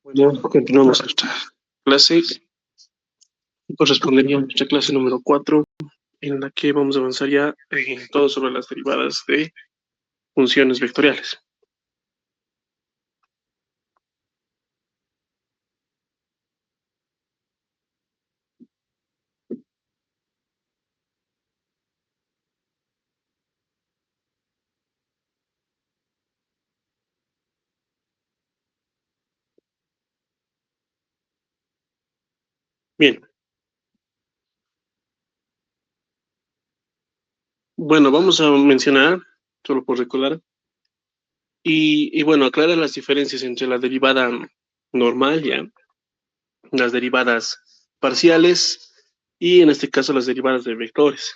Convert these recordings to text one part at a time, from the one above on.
Bueno, continuamos nuestra clase. Correspondería a nuestra clase número 4, en la que vamos a avanzar ya en todo sobre las derivadas de funciones vectoriales. Bien, bueno, vamos a mencionar, solo por recordar, y bueno, aclarar las diferencias entre la derivada normal, ya, las derivadas parciales y en este caso las derivadas de vectores.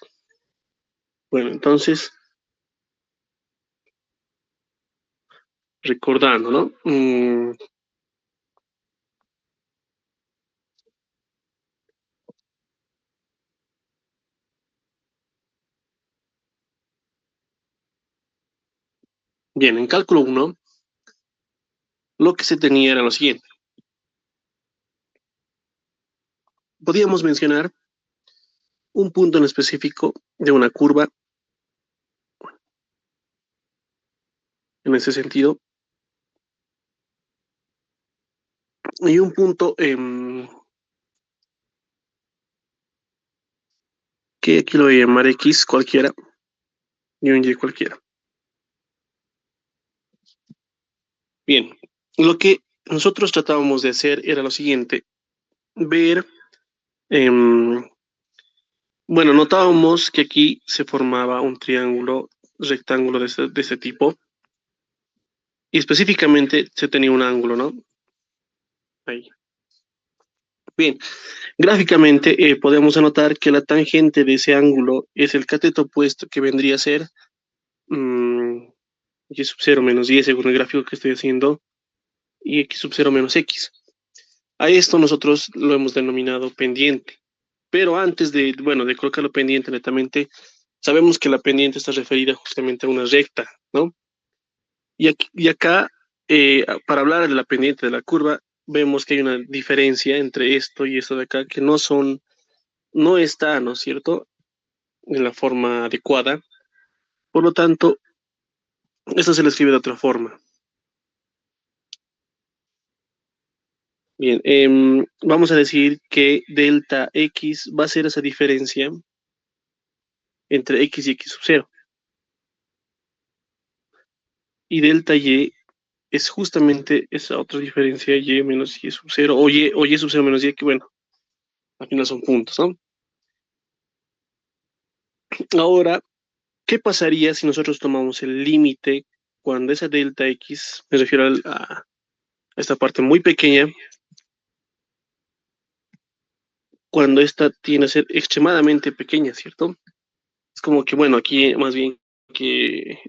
Bueno, entonces, recordando, ¿no? Bien, en cálculo 1, lo que se tenía era lo siguiente. Podíamos mencionar un punto en específico de una curva en ese sentido y un punto que aquí lo voy a llamar X cualquiera y un Y cualquiera. Bien, lo que nosotros tratábamos de hacer era lo siguiente, ver, em, bueno, notábamos que aquí se formaba un triángulo rectángulo de este tipo y específicamente se tenía un ángulo, ¿no? Ahí. Bien, gráficamente podemos anotar que la tangente de ese ángulo es el cateto opuesto que vendría a ser mm, y sub 0 menos y según el gráfico que estoy haciendo, y x sub 0 menos x. A esto nosotros lo hemos denominado pendiente. Pero antes de, bueno, de colocarlo pendiente netamente, sabemos que la pendiente está referida justamente a una recta, ¿no? Y acá, para hablar de la pendiente de la curva, vemos que hay una diferencia entre esto y esto de acá, que no son, no está, ¿no es cierto?, en la forma adecuada. Por lo tanto, esto se le escribe de otra forma. Bien, vamos a decir que delta x va a ser esa diferencia entre x y x sub 0. Y delta y es justamente esa otra diferencia y menos y sub 0, o y sub 0 menos y, que bueno, al final son puntos, ¿no? Ahora, ¿qué pasaría si nosotros tomamos el límite cuando esa delta x, me refiero a esta parte muy pequeña, cuando esta tiene a ser extremadamente pequeña, ¿cierto? Es como que, bueno, aquí más bien que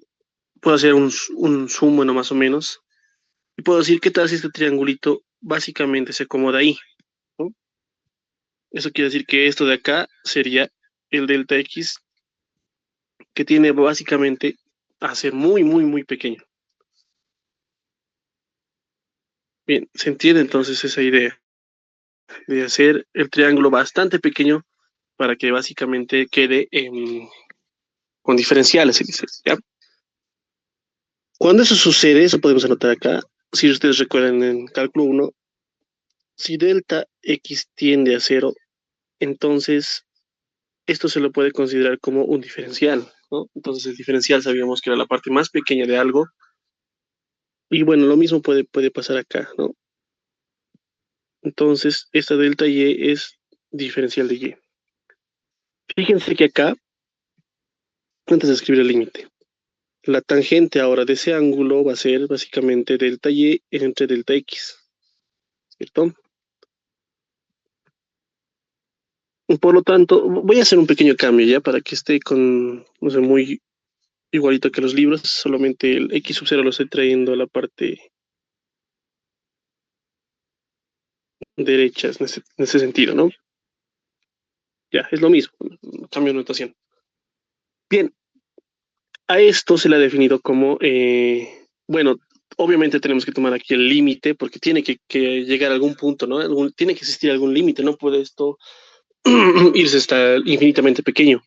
puedo hacer un zoom, bueno, más o menos, y puedo decir qué tal si este triangulito básicamente se acomoda ahí, ¿no? Eso quiere decir que esto de acá sería el delta x que tiene básicamente a ser muy, muy, muy pequeño. Bien, se entiende entonces esa idea de hacer el triángulo bastante pequeño para que básicamente quede con diferenciales, se dice, ¿ya? Cuando eso sucede, eso podemos anotar acá, si ustedes recuerdan en cálculo 1, si delta x tiende a cero, entonces esto se lo puede considerar como un diferencial, ¿no? Entonces el diferencial sabíamos que era la parte más pequeña de algo, y bueno, lo mismo puede pasar acá, ¿no? Entonces esta delta y es diferencial de y. Fíjense que acá, antes de escribir el límite, la tangente ahora de ese ángulo va a ser básicamente delta y entre delta x, ¿cierto? Por lo tanto, voy a hacer un pequeño cambio ya para que esté con, no sé, muy igualito que los libros, solamente el x sub 0 lo estoy trayendo a la parte derecha en ese sentido, ¿no? Ya, es lo mismo, cambio de notación. Bien, a esto se le ha definido como, bueno, obviamente tenemos que tomar aquí el límite porque tiene que llegar a algún punto, ¿no? Tiene que existir algún límite, no puede esto irse hasta infinitamente pequeño.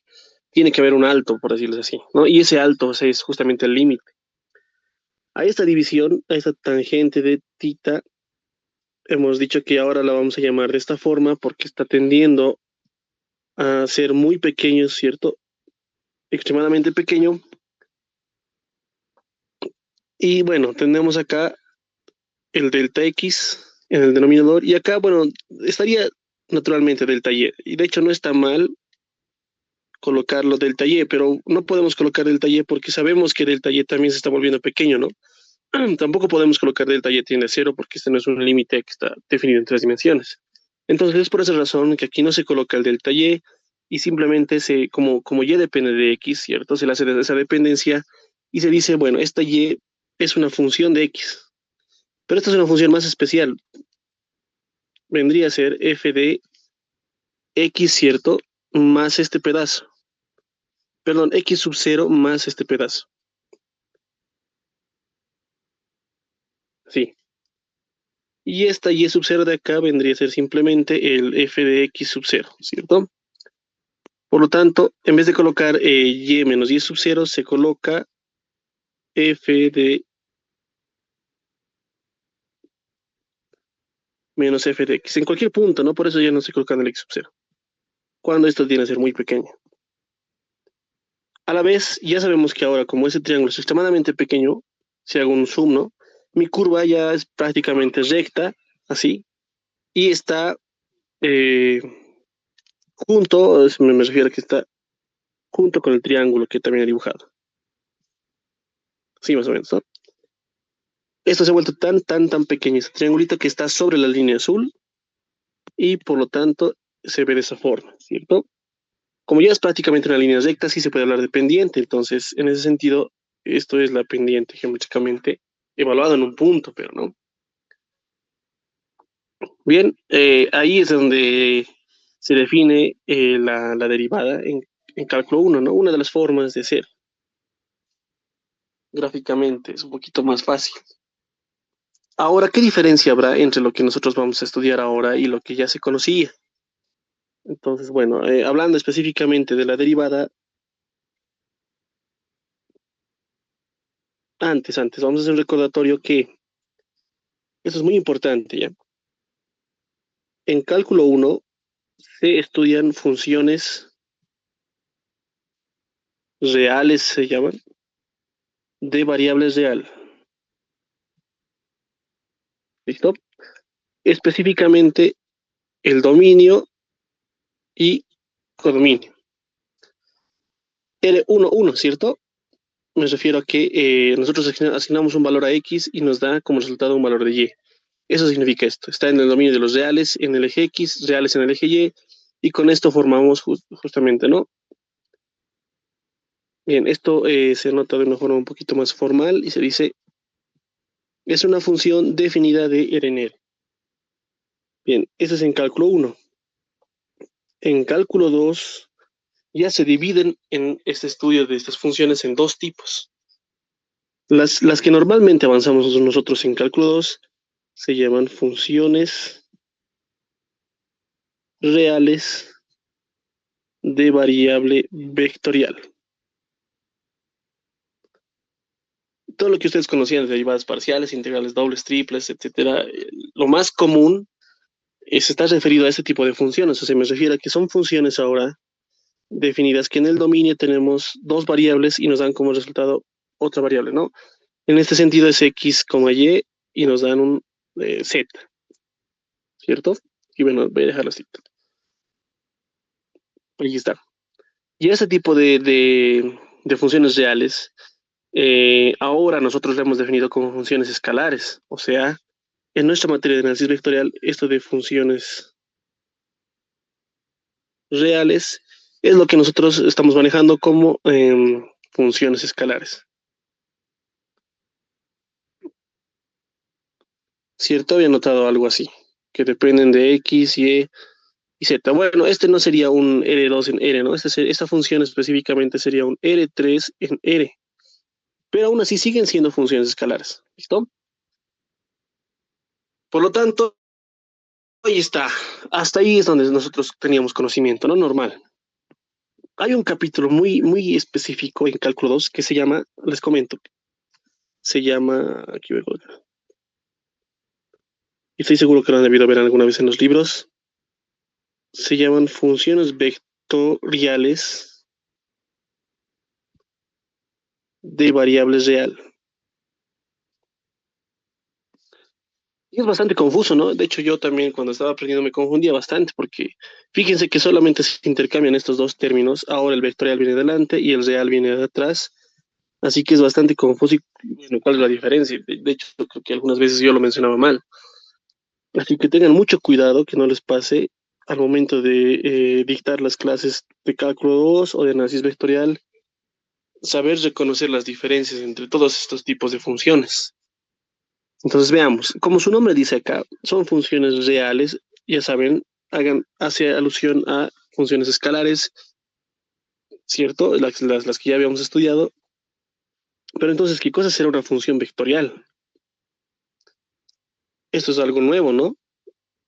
Tiene que haber un alto, por decirlo así, ¿no? Y ese alto, o sea, es justamente el límite. A esta división, a esta tangente de tita, hemos dicho que ahora la vamos a llamar de esta forma porque está tendiendo a ser muy pequeño, ¿cierto? Extremadamente pequeño. Y bueno, tenemos acá el delta X en el denominador y acá, bueno, estaría naturalmente delta Y. Y de hecho no está mal colocarlo delta Y, pero no podemos colocar delta Y porque sabemos que delta Y también se está volviendo pequeño, ¿no? Tampoco podemos colocar delta Y tiende a cero porque este no es un límite que está definido en tres dimensiones. Entonces es por esa razón que aquí no se coloca el delta y simplemente como Y depende de X, ¿cierto? Se le hace esa dependencia y se dice, bueno, esta Y es una función de X, pero esta es una función más especial. Vendría a ser f de X, ¿cierto? Más este pedazo. Perdón, X sub 0 más este pedazo. Sí. Y esta Y sub 0 de acá vendría a ser simplemente el f de X sub 0, ¿cierto? Por lo tanto, en vez de colocar Y menos Y sub 0, se coloca f de menos f de X en cualquier punto, ¿no? Por eso ya no se coloca en el X sub 0. Cuando esto tiene que ser muy pequeño. A la vez, ya sabemos que ahora, como ese triángulo es extremadamente pequeño, si hago un zoom, ¿no? Mi curva ya es prácticamente recta, así, y está eh, junto, me refiero a que está junto con el triángulo que también he dibujado. Sí, más o menos, ¿no? Esto se ha vuelto tan pequeño, este triangulito que está sobre la línea azul y por lo tanto se ve de esa forma, ¿cierto? Como ya es prácticamente una línea recta, sí se puede hablar de pendiente, entonces en ese sentido, esto es la pendiente geométricamente evaluada en un punto, pero no. Bien, ahí es donde se define la derivada en cálculo 1, ¿no? Una de las formas de hacer gráficamente es un poquito más fácil. Ahora, ¿qué diferencia habrá entre lo que nosotros vamos a estudiar ahora y lo que ya se conocía? Entonces, bueno, hablando específicamente de la derivada, vamos a hacer un recordatorio que eso es muy importante, ¿ya? En cálculo 1 se estudian funciones reales, se llaman, de variables real. ¿Listo? Específicamente el dominio y codominio. R1, ¿cierto? Me refiero a que nosotros asignamos un valor a X y nos da como resultado un valor de Y. Eso significa esto. Está en el dominio de los reales en el eje X, reales en el eje Y, y con esto formamos justamente, ¿no? Bien, esto se nota de una forma un poquito más formal y se dice, es una función definida de R en R. Bien, eso es en cálculo 1. En cálculo 2 ya se dividen en este estudio de estas funciones en dos tipos. Las que normalmente avanzamos nosotros en cálculo 2 se llaman funciones reales de variable vectorial. Todo lo que ustedes conocían de derivadas parciales, integrales dobles, triples, etcétera, lo más común está referido a este tipo de funciones. O sea, me refiero a que son funciones ahora definidas que en el dominio tenemos dos variables y nos dan como resultado otra variable, ¿no? En este sentido es x, y nos dan un z, ¿cierto? Y bueno, voy a dejarlo así. Aquí está. Y ese tipo de funciones reales, ahora nosotros lo hemos definido como funciones escalares. O sea, en nuestra materia de análisis vectorial, esto de funciones reales es lo que nosotros estamos manejando como funciones escalares. ¿Cierto? Había notado algo así, que dependen de X, y Z. Bueno, este no sería un R2 en R, ¿no? Esta función específicamente sería un R3 en R. Pero aún así siguen siendo funciones escalares. ¿Listo? Por lo tanto, ahí está. Hasta ahí es donde nosotros teníamos conocimiento, ¿no? Normal. Hay un capítulo muy específico en Cálculo 2 que se llama, les comento, se llama, aquí voy a colocar, y estoy seguro que lo han debido ver alguna vez en los libros, se llaman funciones vectoriales de variable real. Y es bastante confuso, ¿no? De hecho, yo también cuando estaba aprendiendo me confundía bastante porque fíjense que solamente se intercambian estos dos términos. Ahora el vectorial viene delante y el real viene de atrás. Así que es bastante confuso y bueno, ¿cuál es la diferencia? De hecho, creo que algunas veces yo lo mencionaba mal. Así que tengan mucho cuidado que no les pase al momento de dictar las clases de cálculo 2 o de análisis vectorial, saber reconocer las diferencias entre todos estos tipos de funciones. Entonces veamos, como su nombre dice acá, son funciones reales, ya saben, hace alusión a funciones escalares, ¿cierto? Las que ya habíamos estudiado. Pero entonces, ¿qué cosa será una función vectorial? Esto es algo nuevo, ¿no?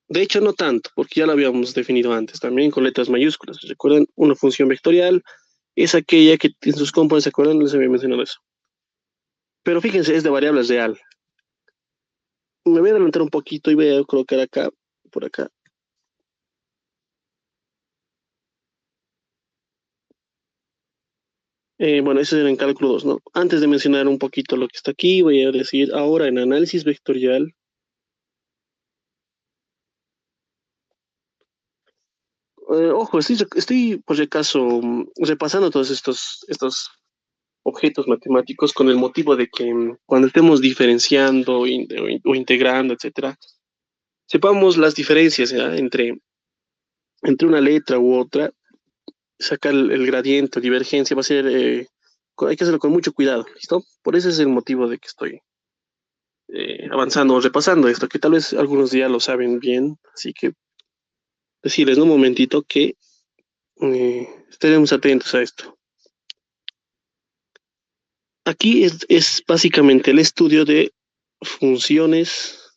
De hecho, no tanto, porque ya lo habíamos definido antes, también con letras mayúsculas. ¿Recuerdan? Una función vectorial es aquella que en sus componentes, ¿se acuerdan? Les había mencionado eso. Pero fíjense, es de variable real. Me voy a adelantar un poquito y voy a colocar acá, por acá. Bueno, eso era en cálculo 2, ¿no? Antes de mencionar un poquito lo que está aquí, voy a decir ahora en análisis vectorial. Ojo, estoy por si acaso repasando todos estos objetos matemáticos con el motivo de que cuando estemos diferenciando o integrando, etcétera, sepamos las diferencias, ¿ya? Entre una letra u otra, sacar el gradiente o divergencia va a ser, hay que hacerlo con mucho cuidado, ¿listo? Por ese es el motivo de que estoy avanzando o repasando esto, que tal vez algunos ya lo saben bien, así que decirles en un momentito que estaremos atentos a esto. Aquí es básicamente el estudio de funciones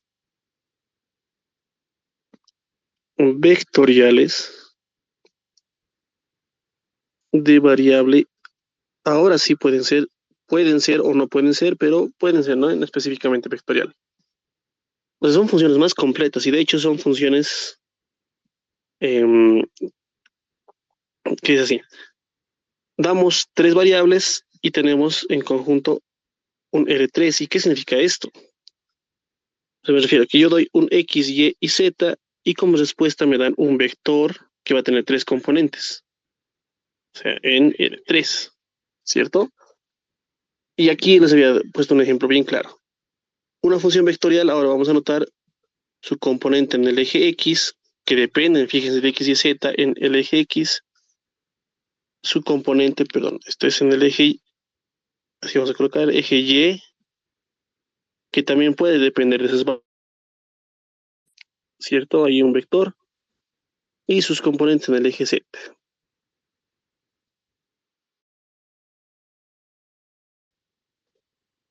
vectoriales de variable. Ahora sí pueden ser o no pueden ser, pero pueden ser, ¿no? En específicamente vectorial. Pues son funciones más completas y de hecho son funciones em, que es así. Damos tres variables y tenemos en conjunto un R3. ¿Y qué significa esto? Se me refiero a que yo doy un X, Y y Z y como respuesta me dan un vector que va a tener tres componentes, o sea, en R3, ¿cierto? Y aquí les había puesto un ejemplo bien claro. Una función vectorial, ahora vamos a notar su componente en el eje X, que dependen, fíjense, de X y Z en el eje X, su componente, perdón, esto es en el eje, así vamos a colocar, eje Y, que también puede depender de esas, ¿cierto? Hay un vector y sus componentes en el eje Z.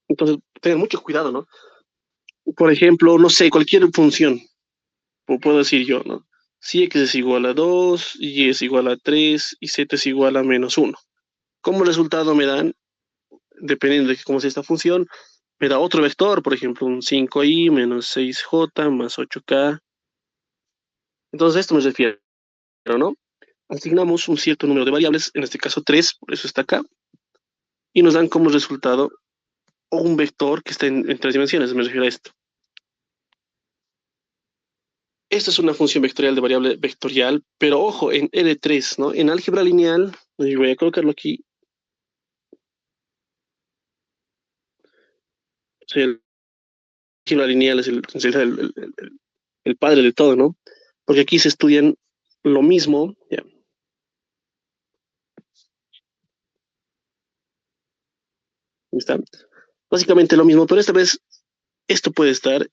Entonces, tengan mucho cuidado, ¿no? Por ejemplo, no sé, cualquier función, puedo decir yo, ¿no? Si x es igual a 2, y es igual a 3 y z es igual a -1. Como resultado me dan, dependiendo de cómo sea esta función, me da otro vector, por ejemplo, un 5i menos 6j más 8k. Entonces, a esto me refiero, ¿no? Asignamos un cierto número de variables, en este caso 3, por eso está acá, y nos dan como resultado un vector que está en tres dimensiones, me refiero a esto. Esta es una función vectorial de variable vectorial, pero ojo, en L3, ¿no? En álgebra lineal, y voy a colocarlo aquí, o sea, el álgebra lineal es el padre de todo, ¿no? Porque aquí se estudian lo mismo, ya, ¿está? Básicamente lo mismo, pero esta vez esto puede estar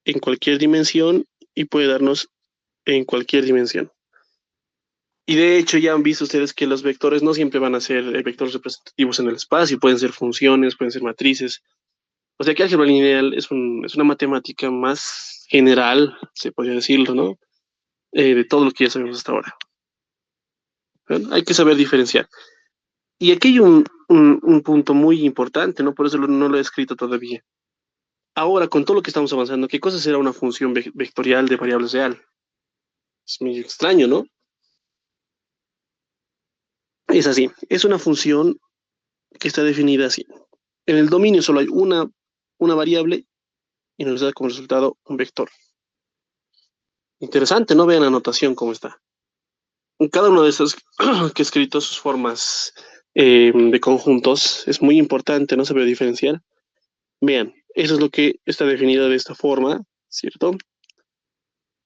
en cualquier dimensión y puede darnos en cualquier dimensión. Y de hecho ya han visto ustedes que los vectores no siempre van a ser vectores representativos en el espacio, pueden ser funciones, pueden ser matrices. O sea que álgebra lineal es una matemática más general, se podría decirlo, ¿no? De todo lo que ya sabemos hasta ahora. ¿Ven? Hay que saber diferenciar. Y aquí hay un punto muy importante, ¿no? Por eso no lo he escrito todavía. Ahora, con todo lo que estamos avanzando, ¿qué cosa será una función vectorial de variables real? Es medio extraño, ¿no? Es así, es una función que está definida así. En el dominio solo hay una variable y nos da como resultado un vector. Interesante, ¿no? Vean la notación cómo está. En cada uno de estos que he escrito sus formas de conjuntos es muy importante, no saber diferenciar. Vean, eso es lo que está definido de esta forma, ¿cierto?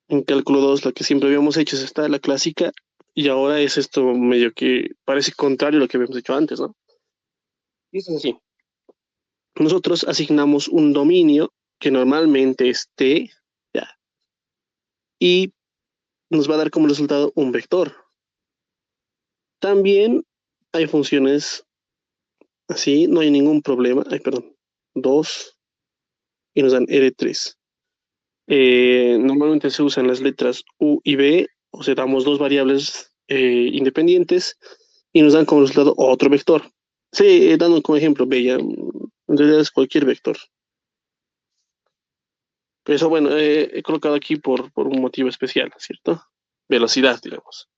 En cálculo 2 la que siempre habíamos hecho es esta, la clásica, y ahora es esto medio que parece contrario a lo que habíamos hecho antes, ¿no? Y eso es así. Nosotros asignamos un dominio que normalmente es T, ya, y nos va a dar como resultado un vector. También hay funciones así, no hay ningún problema. Ay, perdón, 2 y nos dan R3. Normalmente se usan las letras U y B, o sea, damos dos variables independientes y nos dan como resultado otro vector. Sí, dando como ejemplo B, ya, en realidad es cualquier vector. Pero eso, bueno, he colocado aquí por un motivo especial, ¿cierto? Velocidad, digamos.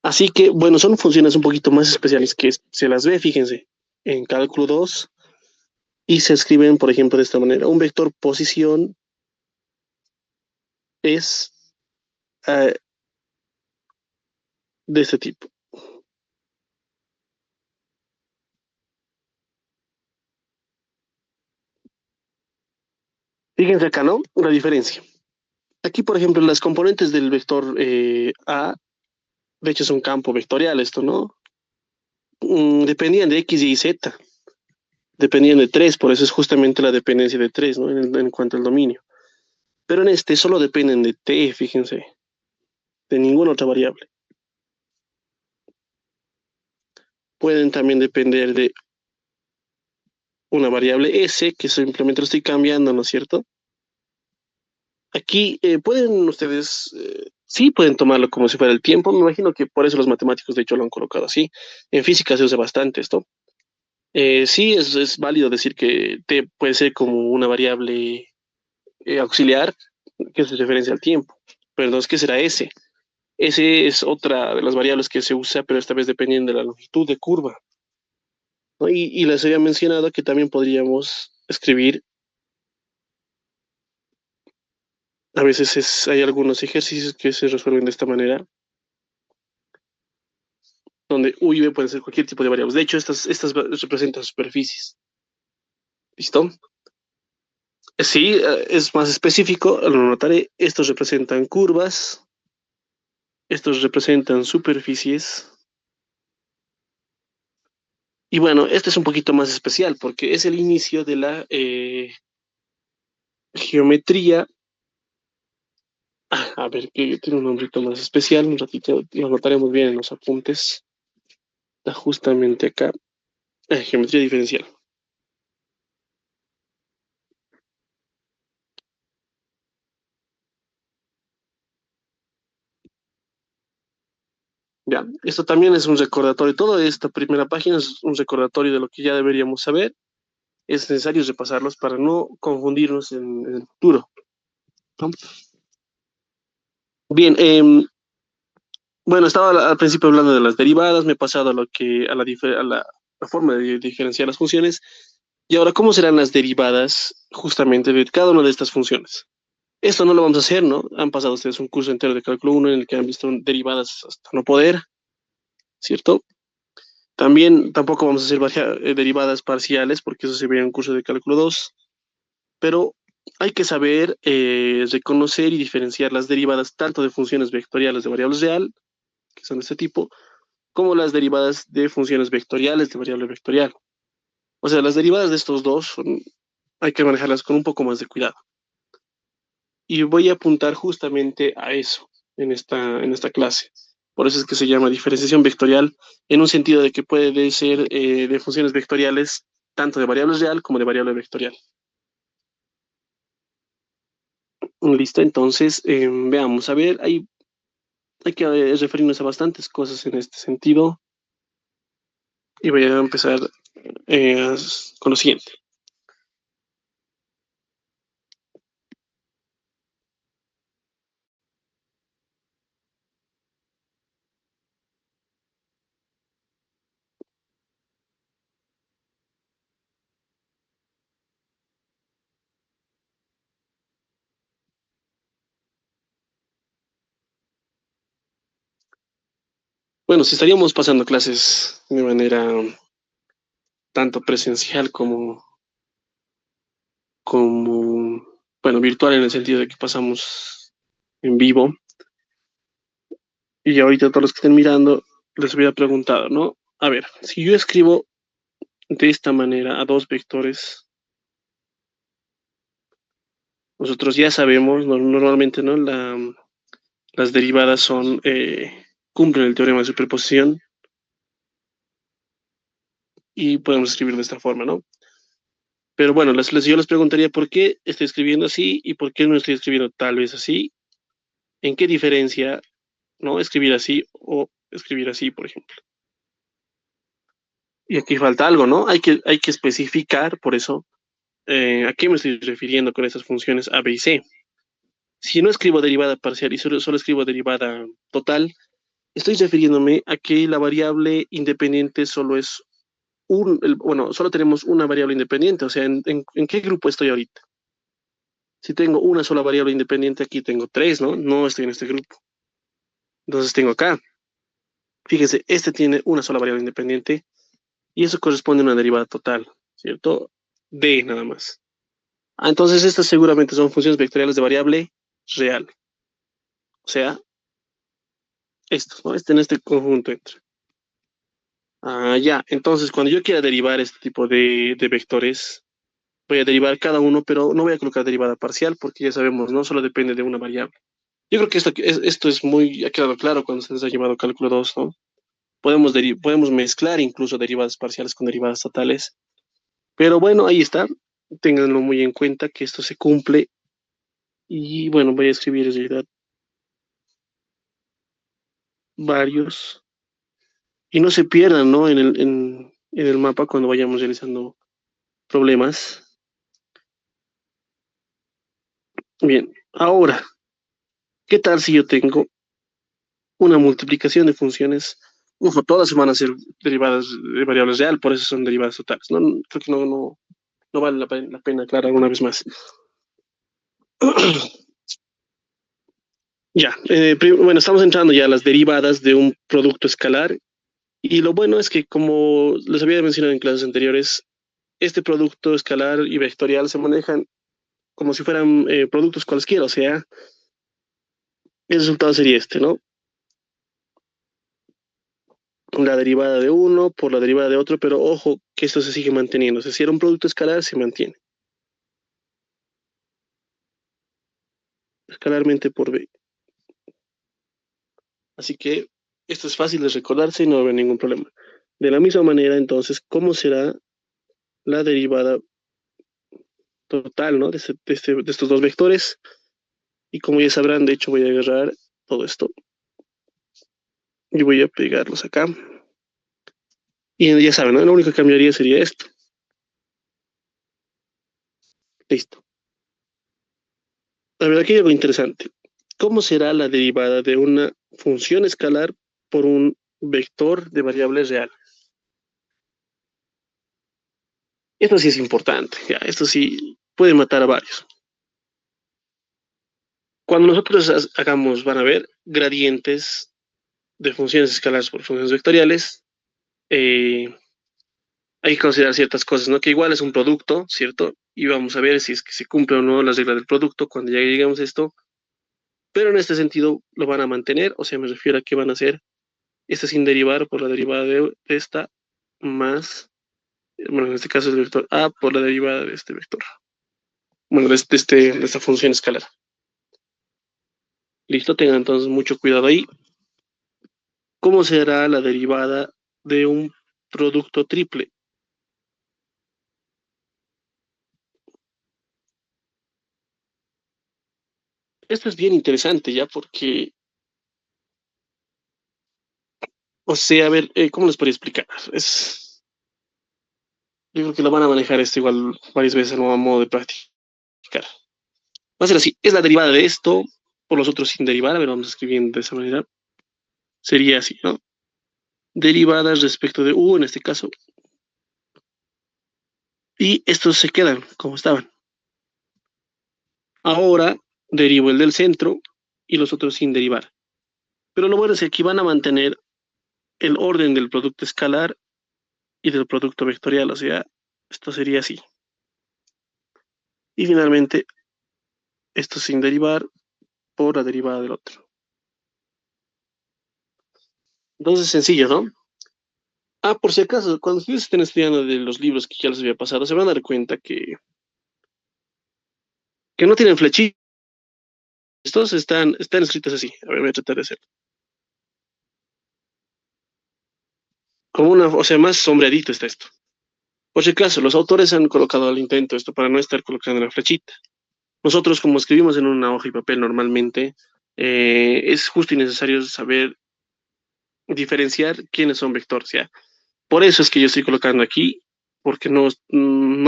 Así que, bueno, son funciones un poquito más especiales que se las ve, fíjense, en cálculo 2 y se escriben, por ejemplo, de esta manera. Un vector posición es eh, de este tipo. Fíjense acá, ¿no? La diferencia. Aquí, por ejemplo, las componentes del vector A, de hecho es un campo vectorial esto, ¿no? Dependían de X, Y y Z, dependían de 3, por eso es justamente la dependencia de 3, ¿no? En cuanto al dominio. Pero en este solo dependen de T, fíjense, de ninguna otra variable. Pueden también depender de una variable S, que simplemente lo estoy cambiando, ¿no es cierto? Aquí pueden ustedes, sí pueden tomarlo como si fuera el tiempo, me imagino que por eso los matemáticos de hecho lo han colocado así. En física se usa bastante esto. Sí, es válido decir que T puede ser como una variable auxiliar que se referencia al tiempo, pero no es que será S. S es otra de las variables que se usa, pero esta vez dependiendo de la longitud de curva, ¿no? Y les había mencionado que también podríamos escribir, a veces hay algunos ejercicios que se resuelven de esta manera, donde U y B pueden ser cualquier tipo de variables. De hecho, estas representan superficies. ¿Listo? Sí, es más específico, lo notaré. Estos representan curvas, estos representan superficies. Y bueno, este es un poquito más especial porque es el inicio de la geometría. A ver, que tiene un nombrito más especial. Un ratito lo anotaremos bien en los apuntes. Está justamente acá. Geometría diferencial. Ya, esto también es un recordatorio. Toda esta primera página es un recordatorio de lo que ya deberíamos saber. Es necesario repasarlos para no confundirnos en el futuro, ¿no? Bien, bueno, estaba al principio hablando de las derivadas, me he pasado a lo que la forma de diferenciar las funciones. Y ahora, ¿cómo serán las derivadas justamente de cada una de estas funciones? Esto no lo vamos a hacer, ¿no? Han pasado ustedes un curso entero de cálculo 1 en el que han visto derivadas hasta no poder, ¿cierto? También tampoco vamos a hacer derivadas parciales porque eso se ve en un curso de cálculo 2, pero hay que saber reconocer y diferenciar las derivadas tanto de funciones vectoriales de variables real, que son de este tipo, como las derivadas de funciones vectoriales de variable vectorial. O sea, las derivadas de estos dos hay que manejarlas con un poco más de cuidado. Y voy a apuntar justamente a eso en esta clase. Por eso es que se llama diferenciación vectorial, en un sentido de que puede ser de funciones vectoriales tanto de variable real como de variable vectorial. Listo, entonces veamos, a ver, hay que referirnos a bastantes cosas en este sentido y voy a empezar eh, con lo siguiente. Bueno, si estaríamos pasando clases de manera tanto presencial como, bueno, virtual en el sentido de que pasamos en vivo, y ahorita todos los que estén mirando les hubiera preguntado, ¿no? A ver, si yo escribo de esta manera a dos vectores, nosotros ya sabemos, normalmente, ¿no? Las derivadas cumplen el teorema de superposición y podemos escribir de esta forma, ¿no? Pero bueno, yo les preguntaría por qué estoy escribiendo así y por qué no estoy escribiendo tal vez así. ¿En qué diferencia, no? Escribir así o escribir así, por ejemplo. Y aquí falta algo, ¿no? Hay que especificar, por eso, a qué me estoy refiriendo con estas funciones A, B y C. Si no escribo derivada parcial y solo escribo derivada total, estoy refiriéndome a que la variable independiente solo es bueno, solo tenemos una variable independiente, o sea, ¿en qué grupo estoy ahorita? Si tengo una sola variable independiente, aquí tengo tres, ¿no? No estoy en este grupo. Entonces tengo acá, fíjese, este tiene una sola variable independiente y eso corresponde a una derivada total, ¿cierto? D nada más. Entonces estas seguramente son funciones vectoriales de variable real, o sea, estos, ¿no? En este conjunto entra. Ya, entonces cuando yo quiera derivar este tipo de vectores, voy a derivar cada uno, pero no voy a colocar derivada parcial porque ya sabemos, no solo depende de una variable. Yo creo que esto es muy, ha quedado claro cuando se les ha llevado cálculo 2, ¿no? Podemos mezclar incluso derivadas parciales con derivadas totales, pero bueno, ahí está. Ténganlo muy en cuenta que esto se cumple y bueno, voy a escribir en realidad varios y no se pierdan, ¿no? En el mapa cuando vayamos realizando problemas. Bien, ahora, ¿qué tal si yo tengo una multiplicación de funciones? Ojo, todas van a ser derivadas de variables real, por eso son derivadas totales. No, creo que no vale la pena aclarar una vez más. Ya, bueno, estamos entrando ya a las derivadas de un producto escalar y lo bueno es que como les había mencionado en clases anteriores, este producto escalar y vectorial se manejan como si fueran productos cualquiera, o sea, el resultado sería este, ¿no? La derivada de uno por la derivada de otro, pero ojo que esto se sigue manteniendo. O sea, si era un producto escalar, se mantiene. Escalarmente por B. Así que esto es fácil de recordarse y no va a haber ningún problema. De la misma manera, entonces, ¿cómo será la derivada total, ¿no? De estos dos vectores? Y como ya sabrán, de hecho voy a agarrar todo esto y voy a pegarlos acá. Y ya saben, ¿no? Lo único que cambiaría sería esto. Listo. A ver, aquí hay algo interesante. ¿Cómo será la derivada de una función escalar por un vector de variable real? Esto sí es importante, ya, esto sí puede matar a varios. Cuando nosotros van a ver gradientes de funciones escalares por funciones vectoriales, eh, hay que considerar ciertas cosas, ¿no? Que igual es un producto, ¿cierto? Y vamos a ver si es que se cumple o no las reglas del producto cuando ya lleguemos a esto. Pero en este sentido lo van a mantener, o sea, me refiero a que van a hacer esta sin derivar por la derivada de esta más, bueno, en este caso es el vector A por la derivada de este vector. Bueno, de esta función escalar. Listo, tengan entonces mucho cuidado ahí. ¿Cómo será la derivada de un producto triple? esto es bien interesante ya porque, o sea, a ver, ¿cómo les podría explicar? Yo creo que lo van a manejar esto igual varias veces a modo de practicar. Va a ser así, es la derivada de esto, por los otros sin derivar, a ver, vamos escribiendo de esa manera. Sería así, ¿no? Derivadas respecto de u en este caso, y estos se quedan como estaban. Ahora derivo el del centro y los otros sin derivar. Pero lo bueno es que aquí van a mantener el orden del producto escalar y del producto vectorial, o sea, esto sería así. Y finalmente, esto sin derivar por la derivada del otro. Entonces, sencillo, ¿no? Ah, por si acaso, cuando ustedes estén estudiando de los libros que ya les había pasado, se van a dar cuenta que no tienen flechitas. Estos están escritos así. A ver, voy a tratar de hacer. Como una, o sea, más sombreadito está esto. Por si acaso, los autores han colocado al intento esto para no estar colocando la flechita. Nosotros, como escribimos en una hoja y papel normalmente, es justo y necesario saber diferenciar quiénes son vectores, ¿ya? Por eso es que yo estoy colocando aquí, porque no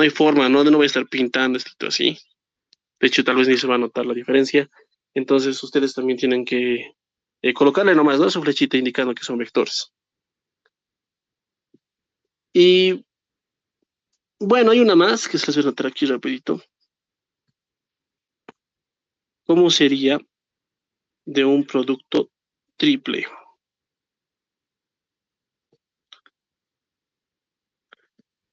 hay forma, no voy a estar pintando esto así. De hecho, tal vez ni se va a notar la diferencia. Entonces, ustedes también tienen que colocarle nomás, ¿no? Su flechita indicando que son vectores. Y bueno, hay una más que se les voy a notar aquí rapidito. ¿Cómo sería de un producto triple?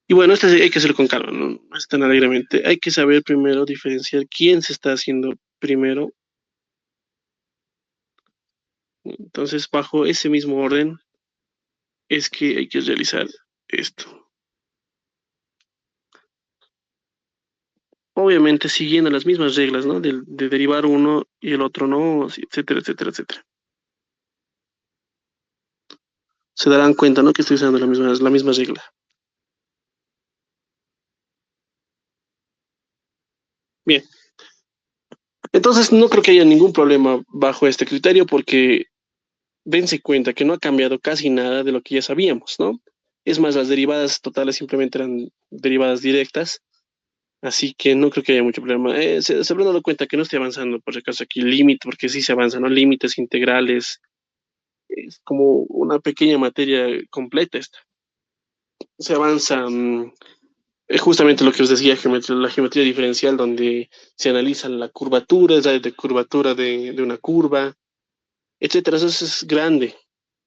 Y bueno, esto hay que hacerlo con calma, no es tan alegremente. Hay que saber primero diferenciar quién se está haciendo primero. Entonces, bajo ese mismo orden es que hay que realizar esto. Obviamente siguiendo las mismas reglas, ¿no? De derivar uno y el otro no, así, etcétera, etcétera, etcétera. Se darán cuenta, ¿no? Que estoy usando la misma regla. Bien, entonces no creo que haya ningún problema bajo este criterio porque dense cuenta que no ha cambiado casi nada de lo que ya sabíamos, ¿no? Es más, las derivadas totales simplemente eran derivadas directas, así que no creo que haya mucho problema. Se habrán dado cuenta que no estoy avanzando, por si acaso, aquí límite, porque sí se avanza, ¿no? Límites integrales, es como una pequeña materia completa esta. Se avanza justamente lo que os decía, la geometría diferencial, donde se analizan la curvatura, la de curvatura de una curva, etcétera. Eso es grande,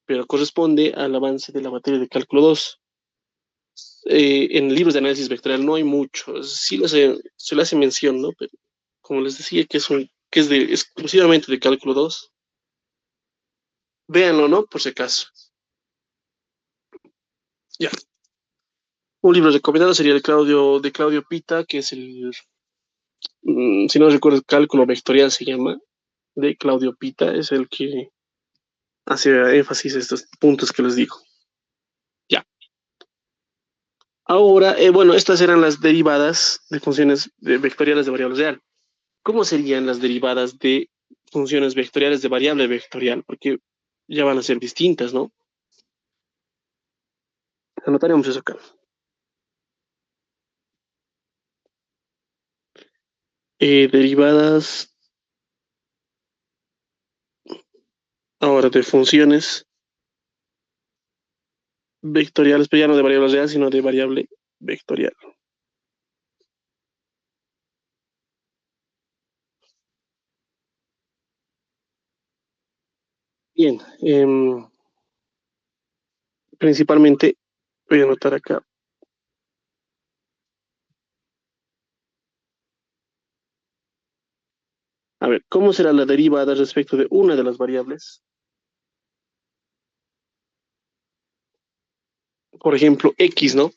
pero corresponde al avance de la materia de cálculo 2. En libros de análisis vectorial no hay mucho, sí se le hace mención, ¿no? Pero como les decía, que es exclusivamente de cálculo 2, véanlo, ¿no? Por si acaso. Ya. Un libro recomendado sería de Claudio Pita, que es si no recuerdo, el cálculo vectorial se llama, de Claudio Pita, es el que hace énfasis a estos puntos que les digo. Ya. Ahora, bueno, estas eran las derivadas de funciones vectoriales de variable real. ¿Cómo serían las derivadas de funciones vectoriales de variable vectorial? Porque ya van a ser distintas, ¿no? Anotaremos eso acá. Derivadas ahora de funciones vectoriales, pero ya no de variable real, sino de variable vectorial. Bien, principalmente voy a anotar acá. A ver, ¿cómo será la derivada respecto de una de las variables? Por ejemplo, x, ¿no?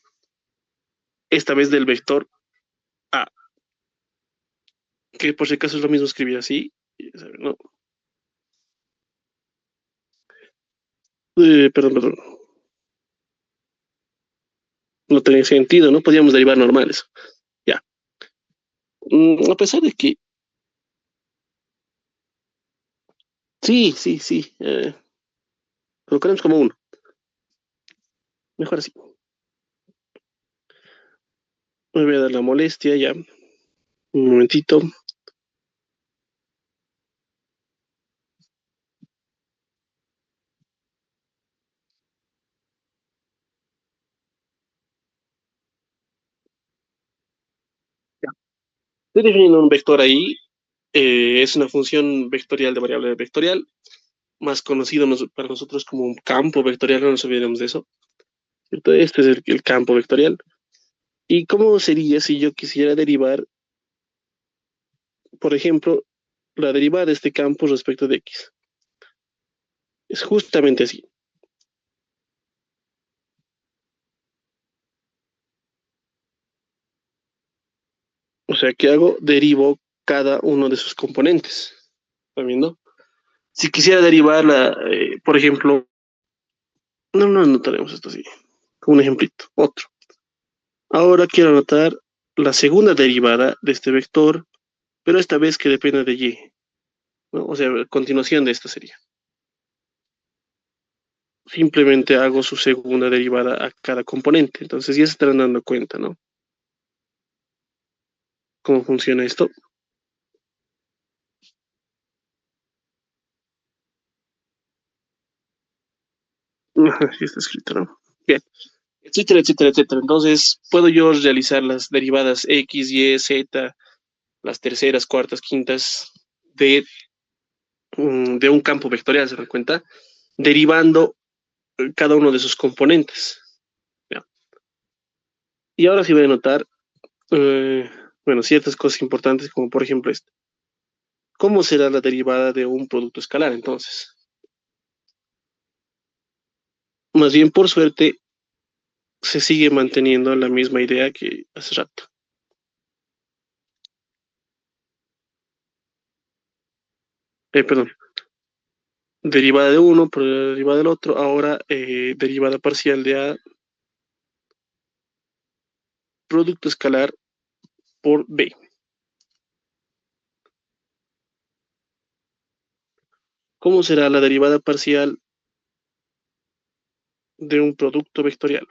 Esta vez del vector a, que por si acaso es lo mismo escribir así. No, perdón, no tenía sentido, no podíamos derivar normales. Ya. A pesar de que Sí, sí, sí. Colocaremos como uno. Mejor así. Me voy a dar la molestia ya. Un momentito. Ya. Estoy definiendo un vector ahí. Es una función vectorial de variable vectorial, más conocido para nosotros como un campo vectorial, no nos olvidemos de eso, ¿cierto? Este es el campo vectorial. ¿Y cómo sería si yo quisiera derivar, por ejemplo, la derivada de este campo respecto de x? Es justamente así. O sea, ¿qué hago? Derivo cada uno de sus componentes. ¿Está viendo? Si quisiera derivarla, por ejemplo, no anotaremos esto así, como un ejemplito, otro. Ahora quiero anotar la segunda derivada de este vector, pero esta vez que depende de y, ¿no? O sea, a continuación de esta sería. Simplemente hago su segunda derivada a cada componente. Entonces ya se estarán dando cuenta, ¿no? ¿Cómo funciona esto? Así está escrito, ¿no? Bien, etcétera, etcétera, etcétera. Entonces, puedo yo realizar las derivadas x, y, z, las terceras, cuartas, quintas de, de un campo vectorial, ¿se dan cuenta? Derivando cada uno de sus componentes. ¿Ya? Y ahora sí voy a anotar, eh, bueno, ciertas cosas importantes, como por ejemplo esto. ¿Cómo será la derivada de un producto escalar entonces? Más bien, por suerte, se sigue manteniendo la misma idea que hace rato. Perdón, derivada de uno por la derivada del otro, ahora derivada parcial de A, producto escalar por B. ¿Cómo será la derivada parcial de un producto vectorial?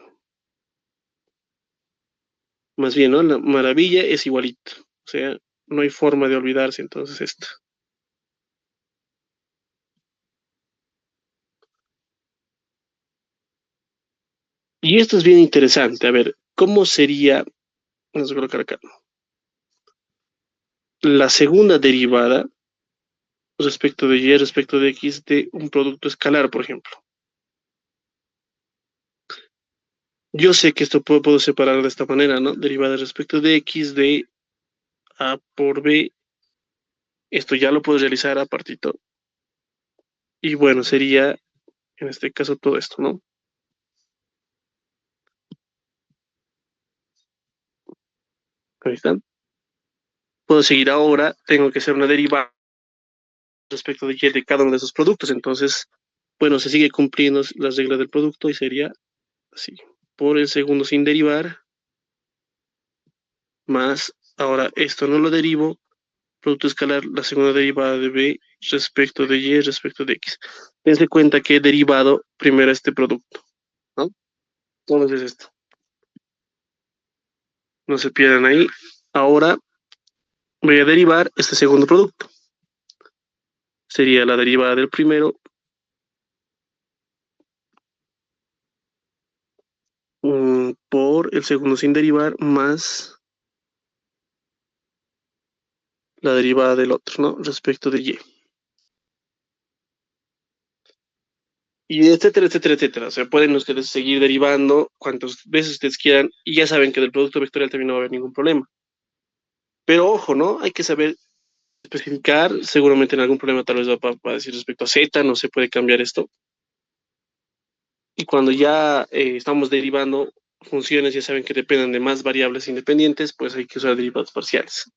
Más bien, ¿no? La maravilla es igualito. O sea, no hay forma de olvidarse entonces esto. Y esto es bien interesante. A ver, ¿cómo sería, vamos a colocar acá, la segunda derivada respecto de y respecto de x de un producto escalar, por ejemplo? Yo sé que esto puedo separar de esta manera, ¿no? Derivada respecto de x de a por b. Esto ya lo puedo realizar a partito. Y bueno, sería en este caso todo esto, ¿no? Ahí está. Puedo seguir ahora, tengo que hacer una derivada respecto de y de cada uno de esos productos. Entonces, bueno, se sigue cumpliendo las reglas del producto y sería así. Por el segundo sin derivar, más, ahora esto no lo derivo, producto escalar, la segunda derivada de b respecto de y respecto de x. Dense cuenta que he derivado primero este producto, ¿no? Entonces esto, no se pierdan ahí. Ahora voy a derivar este segundo producto. Sería la derivada del primero por el segundo sin derivar más la derivada del otro, ¿no? Respecto de y. Y etcétera, etcétera, etcétera. O sea, pueden ustedes seguir derivando cuantas veces ustedes quieran y ya saben que del producto vectorial también no va a haber ningún problema. Pero ojo, ¿no? Hay que saber especificar. Seguramente en algún problema tal vez va a decir respecto a Z, no se puede cambiar esto. Y cuando ya estamos derivando funciones, ya saben que dependen de más variables independientes, pues hay que usar derivadas parciales.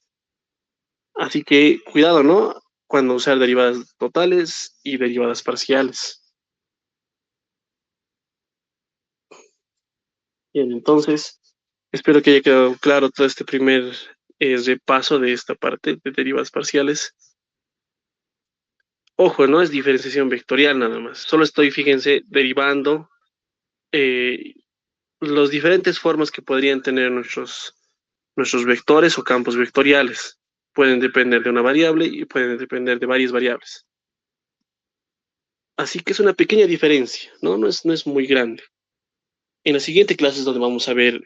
Así que cuidado, ¿no? Cuando usar derivadas totales y derivadas parciales. Bien, entonces, espero que haya quedado claro todo este primer repaso de esta parte de derivadas parciales. Ojo, no es diferenciación vectorial nada más. Solo estoy, fíjense, derivando eh, las diferentes formas que podrían tener nuestros vectores o campos vectoriales. Pueden depender de una variable y pueden depender de varias variables. Así que es una pequeña diferencia, ¿no? No es muy grande. En la siguiente clase es donde vamos a ver,